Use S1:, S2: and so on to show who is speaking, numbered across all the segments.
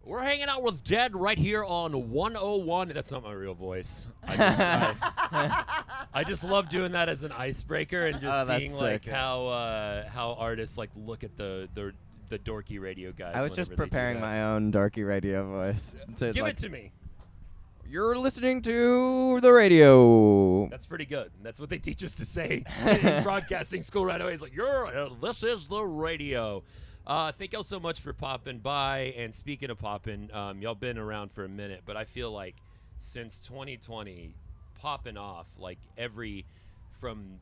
S1: We're hanging out with Dehd right here on 101. That's not my real voice. I just love doing that as an icebreaker and just seeing like how artists like look at the dorky radio guys.
S2: I was just preparing my own dorky radio voice.
S1: Give it to me.
S2: You're listening to the radio.
S1: That's pretty good. That's what they teach us to say in broadcasting school right away. It's like, this is the radio. Thank y'all so much for popping by. And speaking of popping, y'all been around for a minute, but I feel like since 2020, popping off like from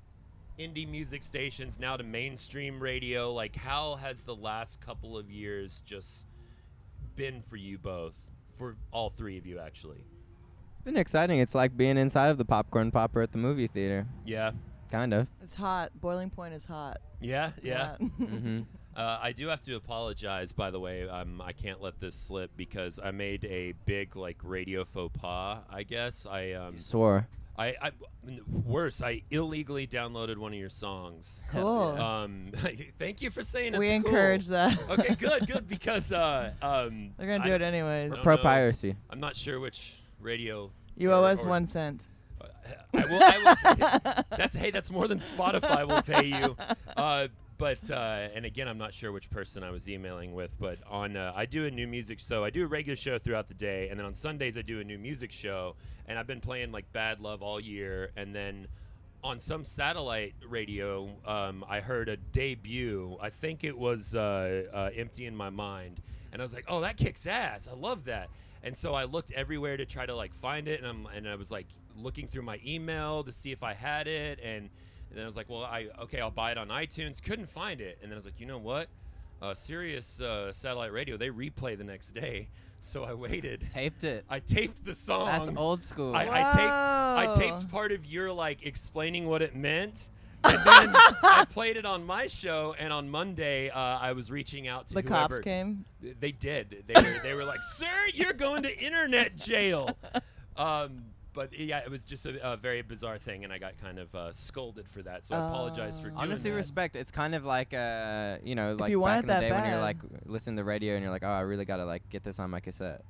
S1: indie music stations now to mainstream radio. Like, how has the last couple of years just been for you both? For all three of you, actually.
S2: It's been exciting. It's like being inside of the popcorn popper at the movie theater.
S1: Yeah.
S2: Kind of.
S3: It's hot. Boiling Point is hot.
S1: Yeah.
S2: Mm-hmm.
S1: I do have to apologize, by the way. I can't let this slip because I made a big like radio faux pas. I guess
S2: You swore.
S1: Worse. I illegally downloaded one of your songs.
S3: Cool.
S1: Thank you for saying it's
S3: we
S1: cool.
S3: encourage that.
S1: Okay, good because
S3: they're gonna do it anyways.
S2: Pro piracy.
S1: I'm not sure which radio.
S3: You owe us 1 cent.
S1: I will. That's more than Spotify will pay you. But and again, I'm not sure which person I was emailing with, but I do a new music show. I do a regular show throughout the day, and then on Sundays I do a new music show. And I've been playing like Bad Love all year, and then on some satellite radio, I heard a debut. I think it was Empty in My Mind, and I was like, oh, that kicks ass. I love that. And so I looked everywhere to try to like find it, and I was like looking through my email to see if I had it, and then I was like, well, I'll buy it on iTunes. Couldn't find it, and then I was like, you know what? Sirius satellite radio, they replay the next day. So I waited.
S2: Taped it.
S1: I taped the song.
S2: That's old school.
S1: I taped part of your like explaining what it meant, and then I played it on my show. And on Monday, I was reaching out to
S3: the
S1: whoever.
S3: cops came.
S1: They did. They were like, "Sir, you're going to internet jail." But yeah, it was just a very bizarre thing, and I got kind of scolded for that. So I apologize for doing
S2: honestly,
S1: that.
S2: respect. It's kind of like like
S3: you
S2: back in the day
S3: bad.
S2: when you're like listening to the radio and you're like, oh, I really gotta like get this on my cassette.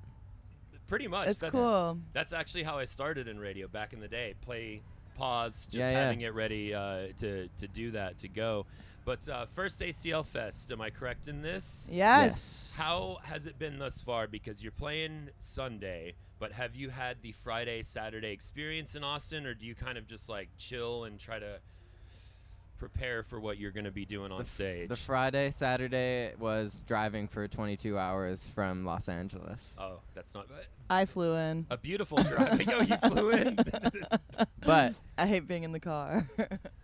S1: Pretty much.
S3: That's cool.
S1: That's actually how I started in radio back in the day. Play, pause, just
S2: Yeah,
S1: having it ready to do that, to go. But first ACL Fest, am I correct in this?
S3: Yes.
S1: How has it been thus far? Because you're playing Sunday, but have you had the Friday, Saturday experience in Austin, or do you kind of just like chill and try to prepare for what you're going to be doing on stage?
S2: The Friday, Saturday was driving for 22 hours from Los Angeles.
S1: Oh, that's not
S3: I flew in.
S1: a beautiful drive. Yo, you flew in.
S2: But
S3: I hate being in the car.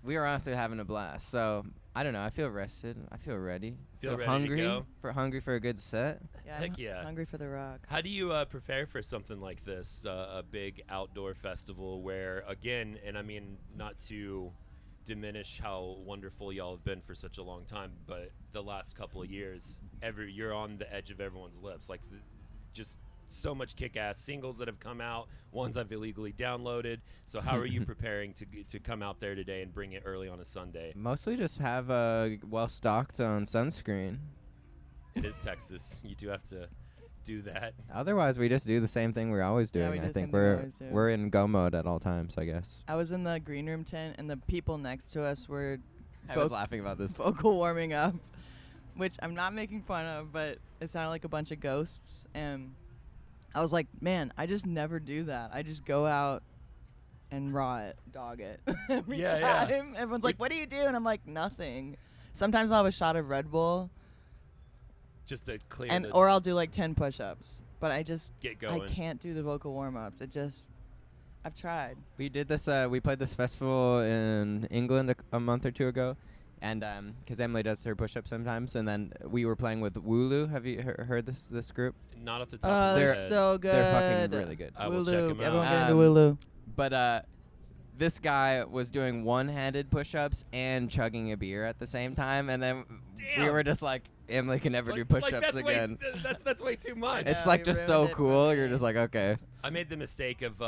S2: we were honestly having a blast. So I don't know. I feel rested. I feel ready.
S1: Feel ready
S2: hungry
S1: to go?
S2: hungry for a good set.
S3: Yeah,
S1: Heck
S3: I'm
S1: yeah.
S3: hungry for the rock.
S1: How do you prepare for something like this, a big outdoor festival where, again, and I mean not to diminish how wonderful y'all have been for such a long time, but the last couple of years, you're on the edge of everyone's lips. Like, just so much kick-ass singles that have come out, ones I've illegally downloaded. So how are you preparing to come out there today and bring it early on a Sunday?
S2: Mostly just have well-stocked on sunscreen.
S1: It is Texas. You do have to do that.
S2: Otherwise, we just do the same thing we're always
S3: Yeah,
S2: doing.
S3: we do
S2: I
S3: the
S2: think
S3: same thing we
S2: we're
S3: always do.
S2: we're in go mode at all times, I guess.
S3: I was in the green room tent, and the people next to us were
S2: I was laughing about this.
S3: vocal warming up, which I'm not making fun of, but it sounded like a bunch of ghosts. And I was like, man, I just never do that. I just go out and dog it. Every
S1: Yeah.
S3: time. Everyone's like, what do you do? And I'm like, nothing. Sometimes I'll have a shot of Red Bull,
S1: Just to clear
S3: or I'll do like 10 push-ups. But I just,
S1: get going.
S3: I can't do the vocal warm-ups. I've tried.
S2: We did this. We played this festival in England a month or two ago, and because Emily does her push-ups sometimes, and then we were playing with Wooloo. Have you heard this group?
S1: Not off the top of my
S3: They're
S1: head.
S3: so good.
S2: They're fucking really good.
S1: I will check 'em out.
S3: Everyone get into Wooloo.
S2: But this guy was doing one-handed push-ups and chugging a beer at the same time, and then we
S1: Damn.
S2: were just like, Emily can never do push-ups
S1: that's
S2: again.
S1: That's way too much.
S2: It's
S3: Yeah,
S2: like
S3: we
S2: just so
S3: ruined it for
S2: cool.
S3: me.
S2: You're just like, okay.
S1: I made the mistake of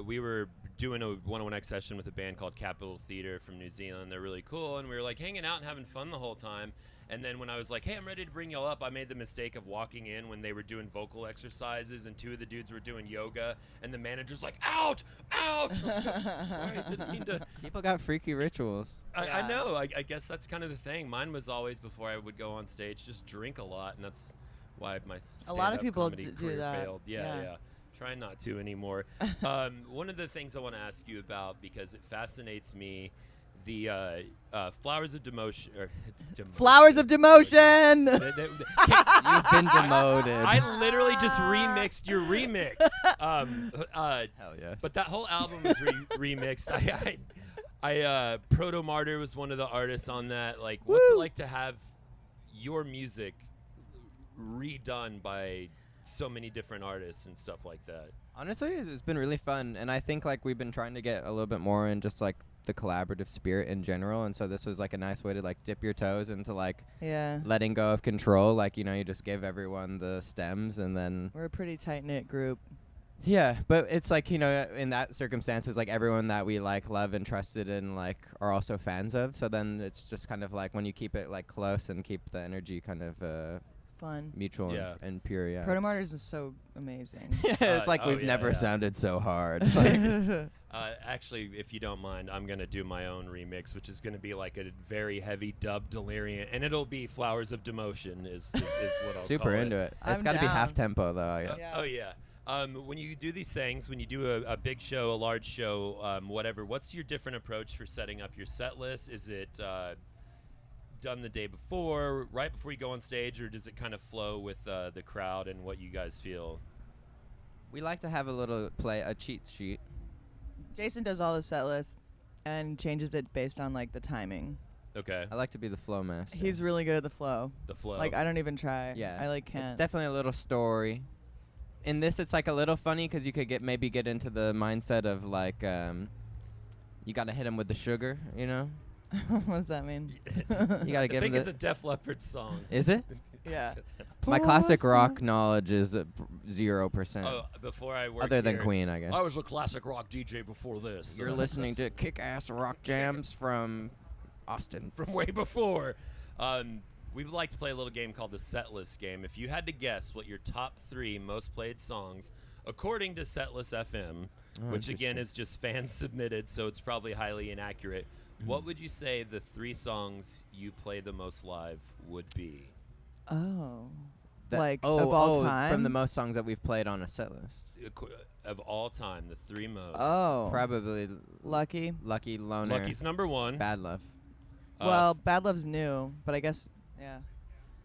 S1: we were doing a 101X session with a band called Capitol Theatre from New Zealand. They're really cool, and we were like hanging out and having fun the whole time. And then when I was like, hey, I'm ready to bring y'all up, I made the mistake of walking in when they were doing vocal exercises and 2 of the dudes were doing yoga, and the manager's like, out! Out! I was like, sorry, I didn't mean to.
S2: People got freaky rituals.
S1: I know. I guess that's kind of the thing. Mine was always, before I would go on stage, just drink a lot, and that's why my
S3: A lot of
S1: stand-up
S3: people
S1: comedy
S3: do
S1: career
S3: that.
S1: failed. Yeah. Try not to anymore. One of the things I want to ask you about, because it fascinates me, the Flowers of Demotion.
S3: Flowers of Demotion.
S2: You've been demoted.
S1: I literally just remixed your remix.
S2: Hell yes.
S1: But that whole album was remixed. Proto Martyr was one of the artists on that. Like, what's it like to have your music redone by so many different artists and stuff like that?
S2: Honestly, it's been really fun, and I think like we've been trying to get a little bit more in just like the collaborative spirit in general, and so this was like a nice way to like dip your toes into like letting go of control. Like, you know, you just give everyone the stems, and then
S3: We're a pretty tight-knit group.
S2: yeah, but it's like, you know, in that circumstances, like everyone that we like, love, and trusted and like are also fans of, so then it's just kind of like when you keep it like close and keep the energy kind of
S3: Fun.
S2: mutual and pure. Yeah,
S3: Proto Martyrs is so amazing.
S2: it's like we've never sounded so hard. It's like
S1: Actually, if you don't mind, I'm going to do my own remix, which is going to be like a very heavy dub delirium, and it'll be Flowers of Demotion is what I'll
S2: super
S1: call
S2: into
S1: it.
S2: It's got to be
S3: down.
S2: half tempo though.
S1: Oh, yeah. When you do these things, when you do a big show, a large show, whatever, what's your different approach for setting up your set list? Is it done the day before, right before you go on stage, or does it kind of flow with the crowd and what you guys feel?
S2: We like to have a cheat sheet.
S3: Jason does all the set lists and changes it based on like the timing.
S1: Okay.
S2: I like to be the flow master.
S3: He's really good at the flow.
S1: The flow.
S3: Like, I don't even try.
S2: Yeah,
S3: I like can't.
S2: It's definitely a little story. In this, it's like a little funny because you could maybe get into the mindset of like, you got to hit him with the sugar, you know?
S3: What does that mean?
S2: You got to
S1: I
S2: give him
S1: think
S2: the.
S1: it's a Def Leppard song.
S2: Is it?
S3: Yeah.
S2: My classic rock knowledge is 0%.
S1: Oh, before I worked
S2: Other than
S1: here,
S2: Queen, I guess.
S1: I was a classic rock DJ before this.
S2: You're listening to kick-ass rock jams from Austin.
S1: From way before. We would like to play a little game called the Setlist game. If you had to guess what your top 3 most played songs, according to Setlist FM, which again is just fan submitted, so it's probably highly inaccurate, what would you say the 3 songs you play the most live would be?
S3: Oh.
S2: Of
S3: all time?
S2: From the most songs that we've played on a set list.
S1: Of all time, the 3 most.
S3: Oh.
S2: Probably
S3: Lucky.
S2: Lucky, Loner,
S1: Lucky's number 1.
S2: Bad Love.
S3: Well, Bad Love's new, but I guess, yeah.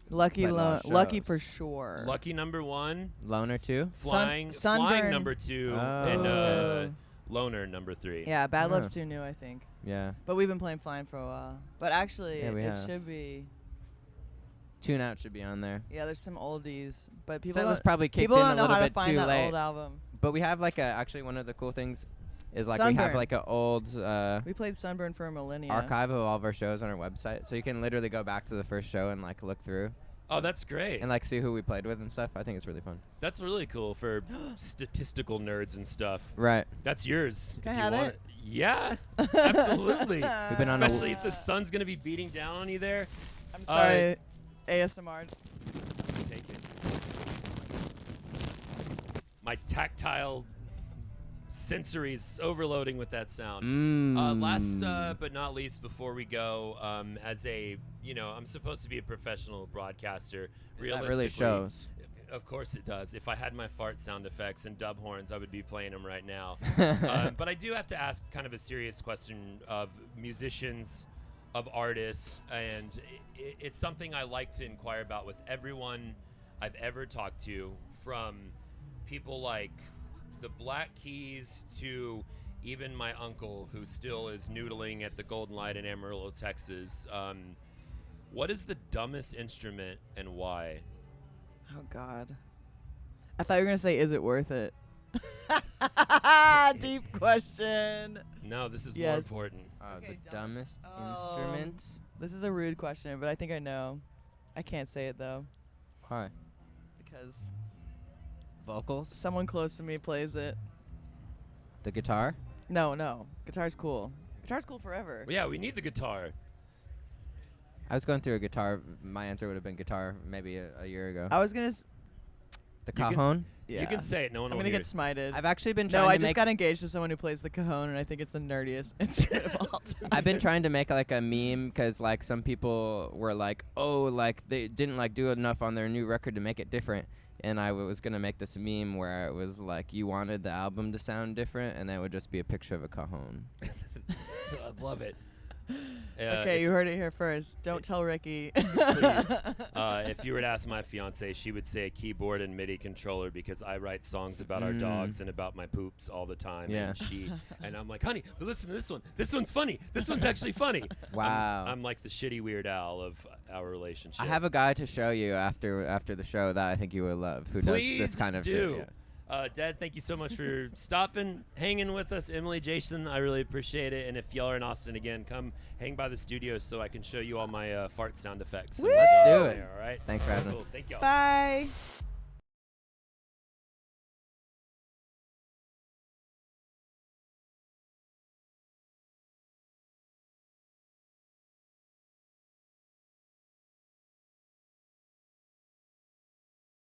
S3: Lucky,
S2: Played a lot of
S3: Lucky
S2: shows.
S3: for sure.
S1: Lucky number 1.
S2: Loner 2.
S1: Flying
S3: Sunburn.
S1: number 2.
S2: Oh.
S1: And Loner number 3.
S3: Yeah, Bad
S2: Oh.
S3: Love's too new, I think.
S2: Yeah.
S3: But we've been playing Flying for a while. But actually,
S2: Yeah, we
S3: it
S2: have.
S3: should be.
S2: Tune Out should be on there.
S3: Yeah, there's some oldies, but people
S2: Set list
S3: don't,
S2: probably kicked
S3: people
S2: in
S3: don't
S2: a
S3: know
S2: little
S3: how to
S2: bit
S3: find
S2: too
S3: that
S2: late.
S3: old album.
S2: But we have like actually one of the cool things is like we have
S3: Sunburn.
S2: like an old
S3: We played Sunburn for a millennia.
S2: archive of all of our shows on our website, so you can literally go back to the first show and like look through
S1: Oh, that's great.
S2: and like see who we played with and stuff. I think it's really fun.
S1: That's really cool for statistical nerds and stuff.
S2: Right.
S1: That's yours.
S3: Can
S1: if
S3: I
S1: you
S3: have
S1: want
S3: it?
S1: Yeah, absolutely.
S2: We've been on a
S1: Especially if the sun's going to be beating down on you there.
S3: I'm sorry, ASMR.
S1: Take it. My tactile sensory's overloading with that sound. Last but not least, before we go, as a, I'm supposed to be a professional broadcaster.
S2: That
S1: Realistically,
S2: really shows.
S1: Of course it does. If I had my fart sound effects and dub horns, I would be playing them right now. But I do have to ask kind of a serious question of musicians, of artists, and it's something I like to inquire about with everyone I've ever talked to, from people like the Black Keys to even my uncle, who still is noodling at the Golden Light in Amarillo, Texas. What is the dumbest instrument and why?
S3: Oh God. I thought you were gonna say, "Is it worth it?" Deep question.
S1: No, this is more
S3: Yes.
S1: important.
S3: Okay,
S2: The dumbest
S3: dumbest.
S2: instrument.
S3: This is a rude question, but I think I know. I can't say it though
S2: Why?
S3: because
S2: Vocals.
S3: someone close to me plays it.
S2: The guitar.
S3: No, guitar's cool. Guitar's cool forever.
S1: Well, yeah, we need the guitar.
S2: I was going through a guitar. My answer would have been guitar maybe a year ago.
S3: I was gonna.
S2: The cajon.
S3: Yeah.
S1: You can say it. No one
S3: I'm
S1: will
S3: gonna
S1: hear
S3: get
S1: it.
S3: smited.
S2: I've actually been trying
S3: No,
S2: to
S3: I just
S2: make.
S3: got engaged to someone who plays the cajon, and I think it's the nerdiest instrument of all time.
S2: I've been trying to make like a meme because like some people were like, oh, like they didn't like do enough on their new record to make it different. And I was gonna make this meme where it was like you wanted the album to sound different, and it would just be a picture of a cajon.
S1: I love it.
S3: Okay, you heard it here first. Don't tell Ricky.
S1: Please. If you were to ask my fiance, she would say a keyboard and MIDI controller because I write songs about our dogs and about my poops all the time.
S2: Yeah.
S1: And I'm like, honey, but listen to this one. This one's funny. This one's actually funny.
S2: Wow.
S1: I'm like the shitty Weird Al of our relationship.
S2: I have a guy to show you after the show that I think you will love, who does this kind of shit. Yeah.
S1: Dad, thank you so much for stopping, hanging with us. Emily, Jason, I really appreciate it. And if y'all are in Austin again, come hang by the studio so I can show you all my fart sound effects.
S2: Let's do it.
S1: All right.
S2: Thanks for having us.
S1: Cool. Thank y'all.
S3: Bye.